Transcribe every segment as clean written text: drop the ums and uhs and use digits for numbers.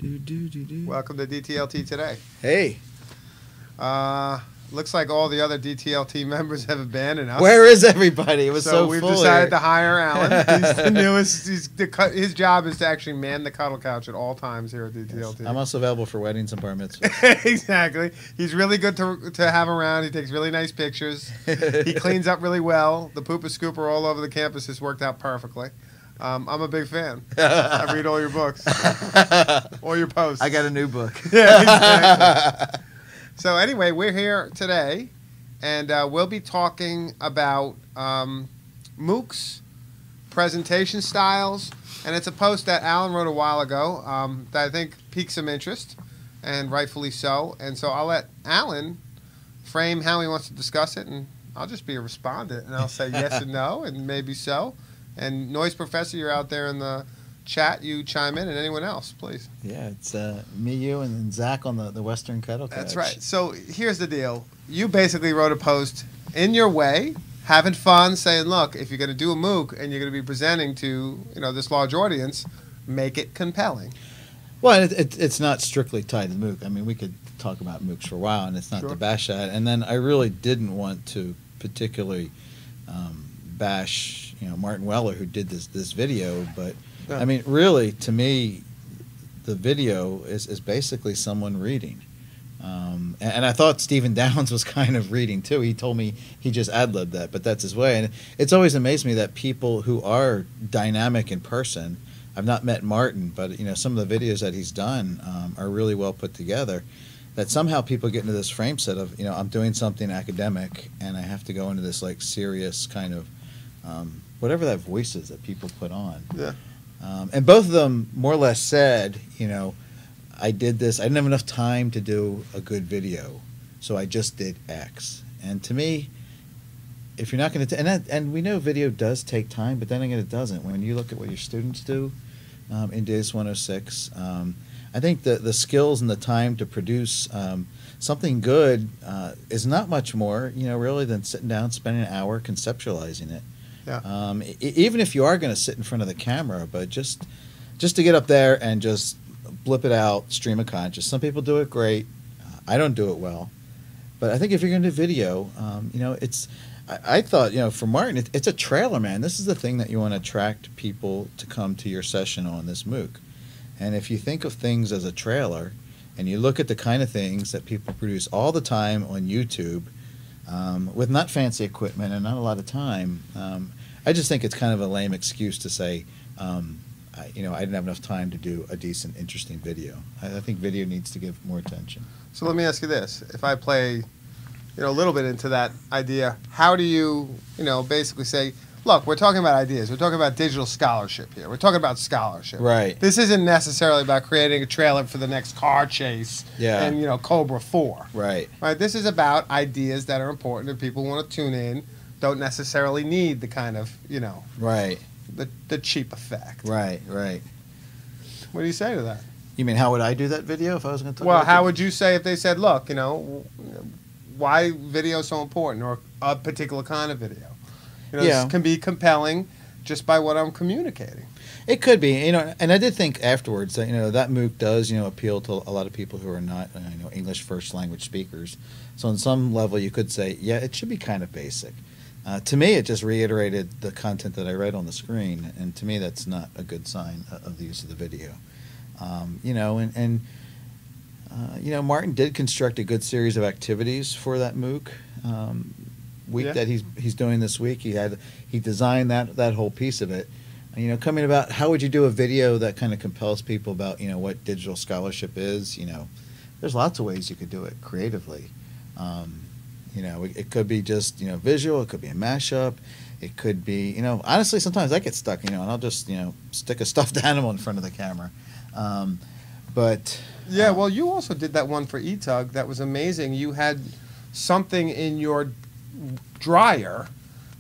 Welcome to DTLT Today. Hey. Looks like all the other DTLT members have abandoned us. Where is everybody? It was so we've full decided here. to hire Alan. He's the newest. His job is to actually man the cuddle couch at all times here at DTLT. Yes. I'm also available for weddings and bar mitzvahs. Exactly. He's really good to have around. He takes really nice pictures. He cleans up really well. The pooper scooper all over the campus has worked out perfectly. I'm a big fan. I read all your books, all your posts. I got a new book. Yeah, exactly. So anyway, we're here today, and we'll be talking about MOOCs, presentation styles, and it's a post that Alan wrote a while ago that I think piqued some interest, and rightfully so. And so I'll let Alan frame how he wants to discuss it, and I'll just be a respondent, and I'll say yes and no, and maybe so. And Noise Professor, you're out there in the chat, you chime in, and anyone else, please. Yeah, it's me, you, and then Zach on the Western Cuddle Couch. That's right. So here's the deal. You basically wrote a post in your way, having fun, saying, look, if you're going to do a MOOC and you're going to be presenting to this large audience, make it compelling. Well, it's not strictly tied to MOOC. I mean, we could talk about MOOCs for a while, and it's not to bash that. And then I really didn't want to particularly bash Martin Weller, who did this video, but I mean, really, to me, the video is basically someone reading. And I thought Stephen Downs was kind of reading, too. He told me he just ad-libbed that, but that's his way. And it's always amazed me that people who are dynamic in person, I've not met Martin, but some of the videos that he's done are really well put together, that somehow people get into this frame set of, I'm doing something academic, and I have to go into this, like, serious kind of, whatever that voice is that people put on. Yeah. And both of them more or less said, I did this. I didn't have enough time to do a good video, so I just did X. And to me, if you're not going to, and we know video does take time, but then again, it doesn't. When you look at what your students do in DS 106, I think the skills and the time to produce something good is not much more, really, than sitting down, spending an hour conceptualizing it. Yeah. Even if you are going to sit in front of the camera, but just to get up there and just blip it out, stream of conscious. Some people do it great. I don't do it well. But I think if you're going to do video, it's. I thought, for Martin, it's a trailer, man. This is the thing that you want to attract people to come to your session on this MOOC. And if you think of things as a trailer, and you look at the kind of things that people produce all the time on YouTube, with not fancy equipment and not a lot of time, I just think it's kind of a lame excuse to say, I didn't have enough time to do a decent, interesting video. I think video needs to give more attention. So let me ask you this. If I play, a little bit into that idea, how do you, basically say, look, we're talking about ideas. We're talking about digital scholarship here. We're talking about scholarship. Right. This isn't necessarily about creating a trailer for the next car chase and, Cobra 4. Right. Right. This is about ideas that are important and people want to tune in, don't necessarily need the kind of, Right. The cheap effect. Right, right. What do you say to that? You mean how would I do that video if I was going to talk Well, about how it? would you say if they said, look, why video is so important, or a particular kind of video? This can be compelling just by what I'm communicating. It could be, and I did think afterwards that, that MOOC does, appeal to a lot of people who are not, English first language speakers. So on some level you could say, yeah, it should be kind of basic. To me, it just reiterated the content that I read on the screen, and to me that's not a good sign of the use of the video. Martin did construct a good series of activities for that MOOC week that he's doing this week. He designed that whole piece of it. Coming about how would you do a video that kind of compels people about what digital scholarship is. There's lots of ways you could do it creatively. It could be just visual. It could be a mashup. It could be honestly sometimes I get stuck and I'll just stick a stuffed animal in front of the camera. Well, you also did that one for ETUG that was amazing. You had something in your dryer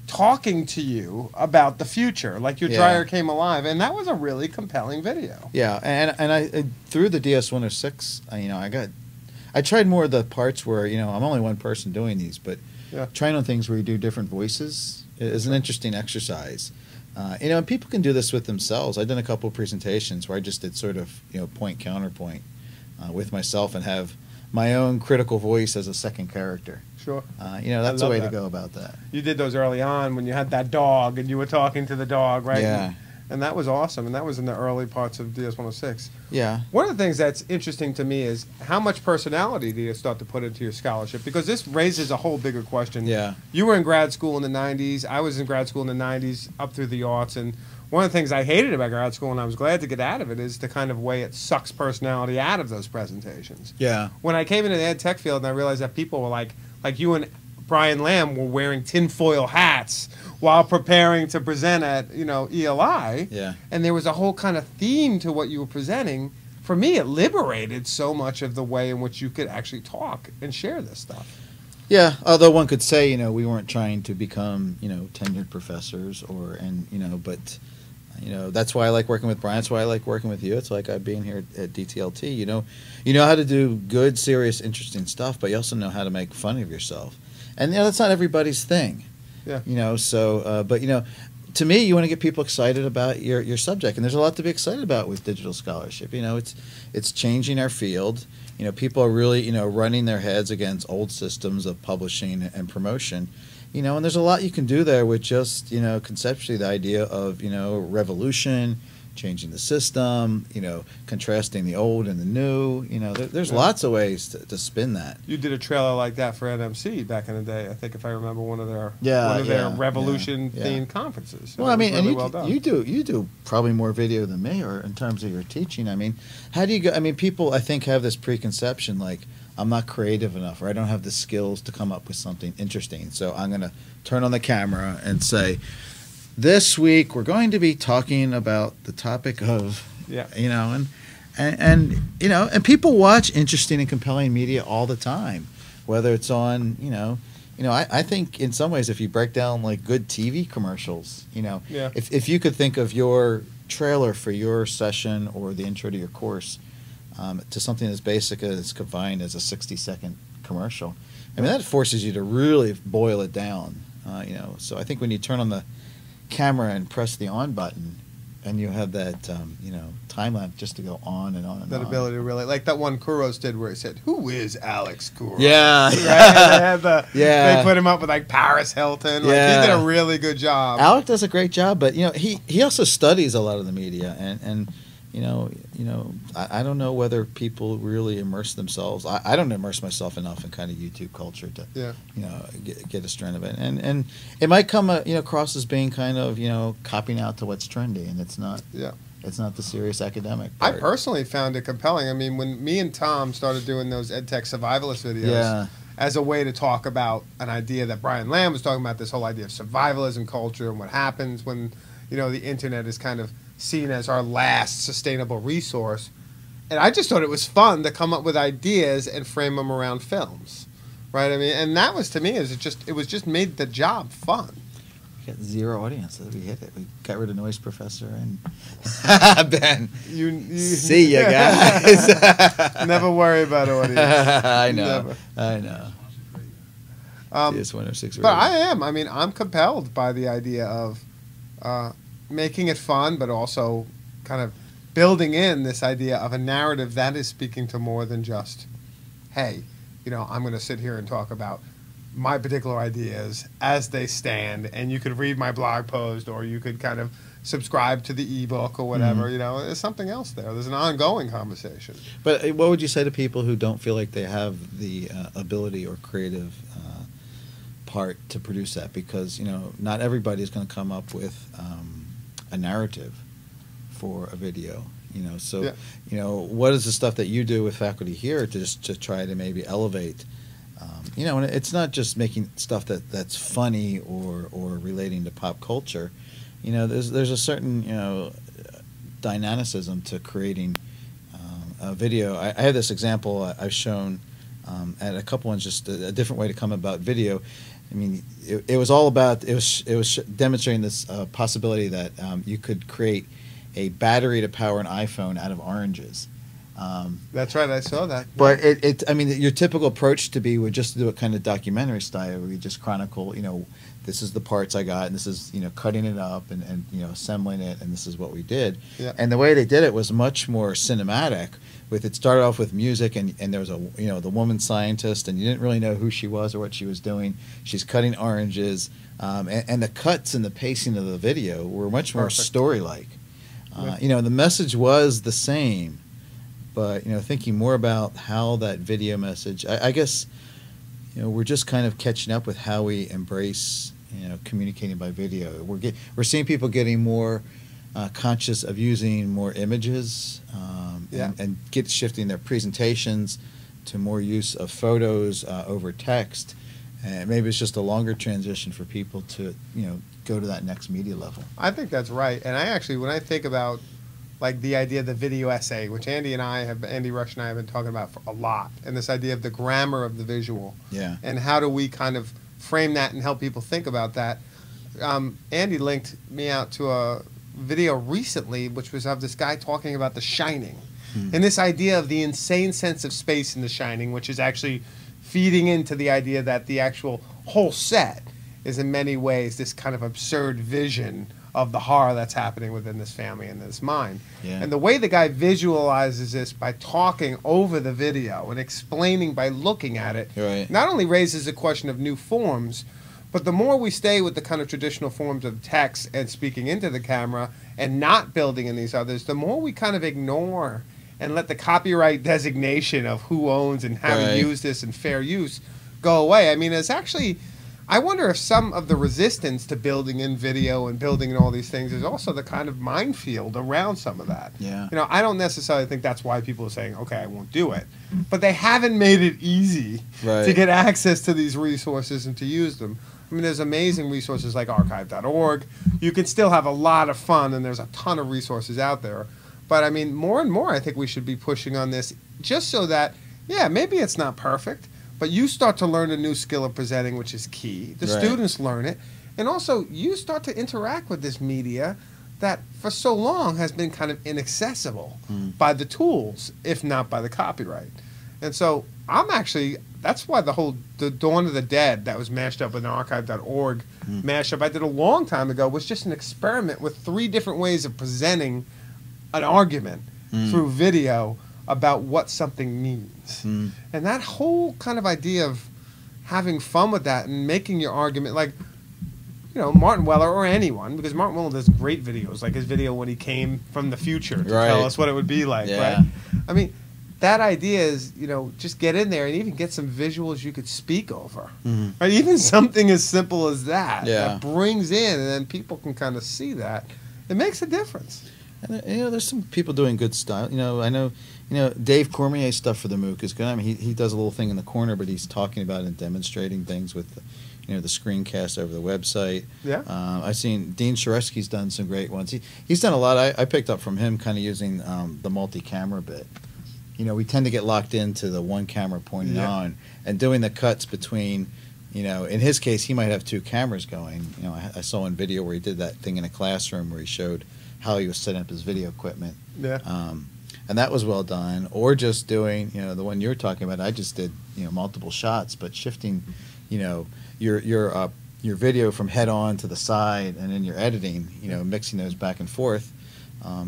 talking to you about the future, like your dryer came alive, and that was a really compelling video. Yeah, and I through the DS106, I tried more of the parts where I'm only one person doing these, but trying on things where you do different voices is an interesting exercise. And people can do this with themselves. I've done a couple of presentations where I just did sort of, point counterpoint with myself and have my own critical voice as a second character. Sure. That's a way to go about that. You did those early on when you had that dog and you were talking to the dog, right? Yeah. And that was awesome. And that was in the early parts of DS-106. Yeah. One of the things that's interesting to me is how much personality do you start to put into your scholarship? Because this raises a whole bigger question. Yeah. You were in grad school in the 90s. I was in grad school in the 90s, up through the aughts. And one of the things I hated about grad school, and I was glad to get out of it, is the kind of way it sucks personality out of those presentations. Yeah. When I came into the ed tech field and I realized that people were like you and Brian Lamb were wearing tinfoil hats while preparing to present at, ELI. Yeah. And there was a whole kind of theme to what you were presenting. For me, it liberated so much of the way in which you could actually talk and share this stuff. Yeah, although one could say, we weren't trying to become, tenured professors but that's why I like working with Brian. That's why I like working with you. It's like I being here at DTLT. You know how to do good, serious, interesting stuff, but you also know how to make fun of yourself. And that's not everybody's thing. Yeah. But to me, you want to get people excited about your subject, and there's a lot to be excited about with digital scholarship. It's changing our field. People are really running their heads against old systems of publishing and promotion. And there's a lot you can do there with just conceptually the idea of revolution, changing the system, contrasting the old and the new. There's lots of ways to spin that. You did a trailer like that for NMC back in the day. I think if I remember one of their revolution themed conferences. Well, you do probably more video than me, or in terms of your teaching. How do you go? People I think have this preconception like, I'm not creative enough, or I don't have the skills to come up with something interesting. So I'm going to turn on the camera and say, this week we're going to be talking about the topic of, and people watch interesting and compelling media all the time, whether it's on, I think in some ways if you break down like good TV commercials, if you could think of your trailer for your session or the intro to your course, to something as basic as confined as a 60-second commercial. That forces you to really boil it down. So I think when you turn on the camera and press the on button, and you have that, time lapse just to go on and on and on. That ability to really, like that one Kouros did where he said, "Who is Alex Kouros?" Yeah, right? They put him up with like Paris Hilton. He did a really good job. Alec does a great job, but he also studies a lot of the media and. I don't know whether people really immerse themselves. I don't immerse myself enough in kind of YouTube culture to, get a strand of it. And it might come, across as being kind of, copying out to what's trendy, and it's not. Yeah. It's not the serious academic part. I personally found it compelling. When me and Tom started doing those EdTech survivalist videos as a way to talk about an idea that Brian Lamb was talking about, this whole idea of survivalism culture and what happens when, the internet is kind of seen as our last sustainable resource. And I just thought it was fun to come up with ideas and frame them around films, right? And that was, to me, it was just made the job fun. We got zero audience. We hit it. We got rid of Noise Professor and Ben. See ya, guys. Never worry about audience. I know. Never. I know. DS-106. But I am. I'm compelled by the idea of making it fun, but also kind of building in this idea of a narrative that is speaking to more than just, hey, I'm going to sit here and talk about my particular ideas as they stand, and you could read my blog post, or you could kind of subscribe to the ebook or whatever. There's something else there. There's an ongoing conversation. But what would you say to people who don't feel like they have the ability or creative part to produce that? Because not everybody is going to come up with a narrative for a video. What is the stuff that you do with faculty here to try to maybe elevate? And it's not just making stuff that's funny or relating to pop culture. There's a certain dynamicism to creating a video. I have this example I've shown at a couple ones, just a different way to come about video. It was all about, it was demonstrating this possibility that you could create a battery to power an iPhone out of oranges. That's right, I saw that. But your typical approach would just do a kind of documentary style where you just chronicle, this is the parts I got, and this is, you know, cutting it up and you know, assembling it, and this is what we did. Yeah. And the way they did it was much more cinematic. It started off with music, and there was you know, the woman scientist, and you didn't really know who she was or what she was doing. She's cutting oranges, and the cuts and the pacing of the video were much more story-like. You know, the message was the same, but, you know, thinking more about how that video message, I guess, you know, we're just kind of catching up with how we embrace, you know, communicating by video. We're seeing people getting more conscious of using more images, and shifting their presentations to more use of photos over text. And maybe it's just a longer transition for people to, you know, go to that next media level. I think that's right. And I actually, when I think about like the idea of the video essay, which Andy Rush and I have been talking about for a lot, and this idea of the grammar of the visual, and how do we kind of frame that and help people think about that. Andy linked me out to a video recently, which was of this guy talking about The Shining, and this idea of the insane sense of space in The Shining, which is actually feeding into the idea that the actual whole set is in many ways this kind of absurd vision of the horror that's happening within this family and this mind. And the way the guy visualizes this by talking over the video and explaining by looking at it, not only raises the question of new forms, but the more we stay with the kind of traditional forms of text and speaking into the camera and not building in these others, the more we kind of ignore and let the copyright designation of who owns and how to use this and fair use go away. I mean, it's actually, I wonder if some of the resistance to building in video and building in all these things is also the kind of minefield around some of that. You know, I don't necessarily think that's why people are saying, okay, I won't do it. But they haven't made it easy to get access to these resources and to use them. I mean, there's amazing resources like archive.org. You can still have a lot of fun, and there's a ton of resources out there. But, I mean, more and more I think we should be pushing on this just so that, yeah, maybe it's not perfect, but you start to learn a new skill of presenting, which is key. The students learn it. And also, you start to interact with this media that for so long has been kind of inaccessible by the tools, if not by the copyright. And so I'm actually, that's why the Dawn of the Dead that was mashed up with an archive.org mashup I did a long time ago was just an experiment with 3 different ways of presenting an argument through video about what something means. And that whole kind of idea of having fun with that and making your argument, like, you know, Martin Weller or anyone, because Martin Weller does great videos, like his video when he came from the future to tell us what it would be like, right? I mean, that idea is, you know, just get in there and even get some visuals you could speak over. Right? Even something as simple as that, that brings in, and then people can kind of see that. It makes a difference. And, you know, there's some people doing good style. You know, I know, you know, Dave Cormier's stuff for the MOOC is good. I mean, he does a little thing in the corner, but he's talking about and demonstrating things with, you know, the screencast over the website. I've seen Dean Sharesky's done some great ones. He's done a lot. I picked up from him kind of using the multi-camera bit. You know, we tend to get locked into the one camera pointing on and doing the cuts between, you know, in his case, he might have 2 cameras going. You know, I saw one video where he did that thing in a classroom where he showed how he was setting up his video equipment. And that was well done. Or just doing, you know, the one you were talking about, I just did, you know, multiple shots, but shifting, you know, your video from head on to the side, and then your editing, you know, mixing those back and forth.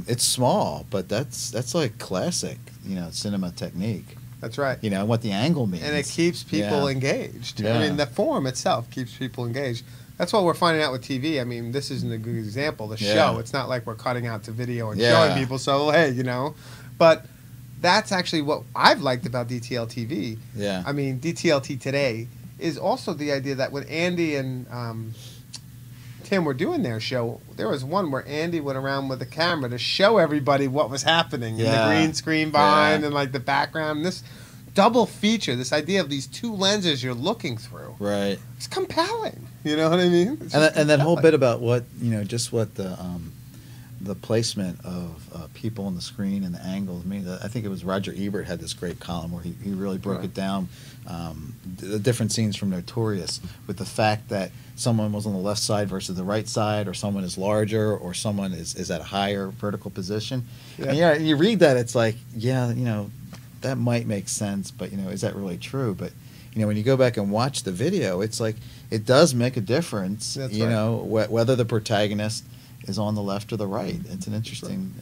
It's small, but that's like classic, you know, cinema technique. That's right. You know, what the angle means. And it keeps people engaged. I mean, the form itself keeps people engaged. That's what we're finding out with TV. I mean, this isn't a good example. The show, it's not like we're cutting out to video and showing people, so, hey, you know. But that's actually what I've liked about DTL TV. I mean, DTLT Today is also the idea that when Andy and Tim were doing their show, there was one where Andy went around with a camera to show everybody what was happening in the green screen behind and like the background. And this double feature, this idea of these 2 lenses you're looking through, it's compelling. You know what I mean? And that whole bit about what, you know, just what the placement of people on the screen and the angles. I mean, I think it was Roger Ebert had this great column where he really broke it down, the different scenes from Notorious, with the fact that someone was on the left side versus the right side, or someone is larger, or someone is at a higher vertical position. And you read that, it's like, you know, that might make sense, but, you know, is that really true? But when you go back and watch the video, it's like it does make a difference. That's you right. know, whether the protagonist is on the left or the right. It's an interesting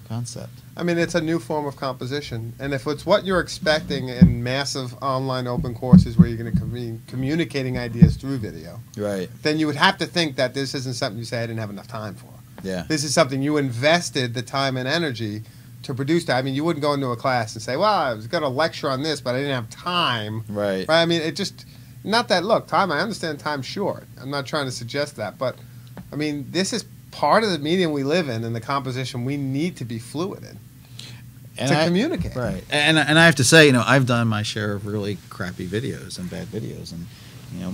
concept. I mean, it's a new form of composition, and if it's what you're expecting in massive online open courses where you're going to be communicating ideas through video, Right. then you would have to think that this isn't something you say I didn't have enough time for. Yeah. This is something you invested the time and energy to produce that. I mean, you wouldn't go into a class and say, well, I was going to lecture on this, but I didn't have time. Right. I mean, it just, not that, look, time, I understand time's short. I'm not trying to suggest that, but, I mean, this is part of the medium we live in and the composition we need to be fluid in to communicate. Right. And I have to say, I've done my share of really crappy videos and bad videos. And,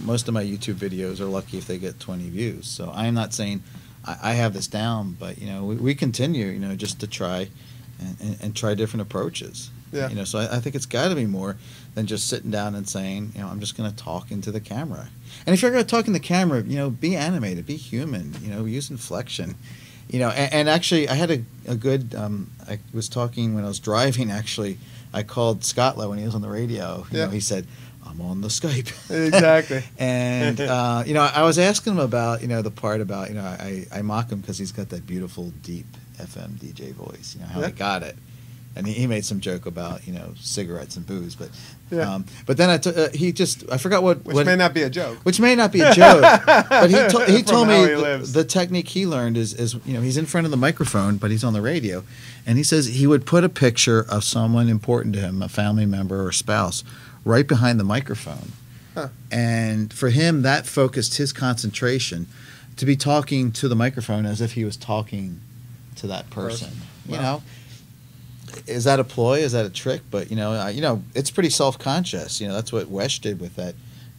most of my YouTube videos are lucky if they get 20 views. So I'm not saying I have this down, but, we continue, just to try and try different approaches. Yeah. So I think it's got to be more than just sitting down and saying, I'm just going to talk into the camera. And if you're going to talk in the camera, be animated, be human, use inflection. And actually, I had a good, I was talking when I was driving, actually, I called Scotland when he was on the radio. He said, I'm on the Skype. Exactly. And, I was asking him about, the part about, I mock him because he's got that beautiful, deep FM DJ voice, how he got it. And he made some joke about, cigarettes and booze. But then I forgot what... Which may not be a joke. Which may not be a joke. But he told me lives. the technique he learned is, he's in front of the microphone, but he's on the radio. And he says he would put a picture of someone important to him, a family member or spouse, right behind the microphone. Huh. And for him, that focused his concentration to be talking to the microphone as if he was talking to that person. Wow. Is that a ploy? Is that a trick? But it's pretty self-conscious. That's what Wesh did with that.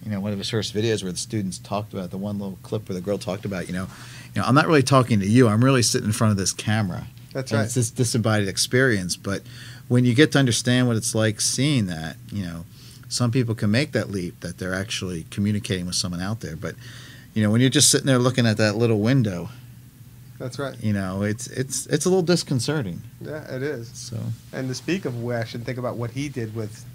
One of his first videos where the students talked about the one little clip where the girl talked about, I'm not really talking to you. I'm really sitting in front of this camera. That's and right. It's this disembodied experience. But when you get to understand what it's like seeing that, some people can make that leap that they're actually communicating with someone out there. But when you're just sitting there looking at that little window. That's right. It's a little disconcerting. Yeah, it is. So. And to speak of Wesh and think about what he did with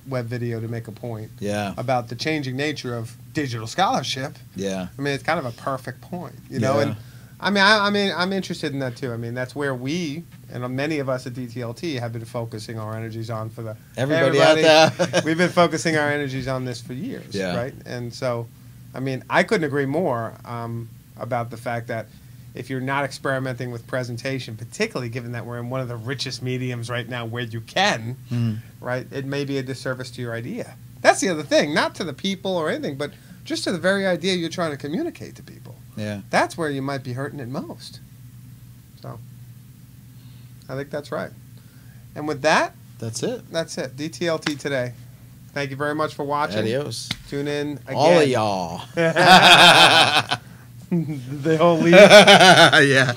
web video to make a point. Yeah. About the changing nature of digital scholarship. Yeah. I mean, it's kind of a perfect point, know. And I mean, I'm interested in that too. I mean, that's where we and many of us at DTLT have been focusing our energies on for everybody out there. We've been focusing our energies on this for years, right? And so, I mean, I couldn't agree more about the fact that if you're not experimenting with presentation, particularly given that we're in one of the richest mediums right now where you can, right, it may be a disservice to your idea. That's the other thing, not to the people or anything, but just to the very idea you're trying to communicate to people. Yeah. That's where you might be hurting it most. So, I think that's right. And with that, that's it. That's it. DTLT today. Thank you very much for watching. Adios. Tune in again. All of y'all. They all leave. Yeah.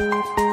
Thank you.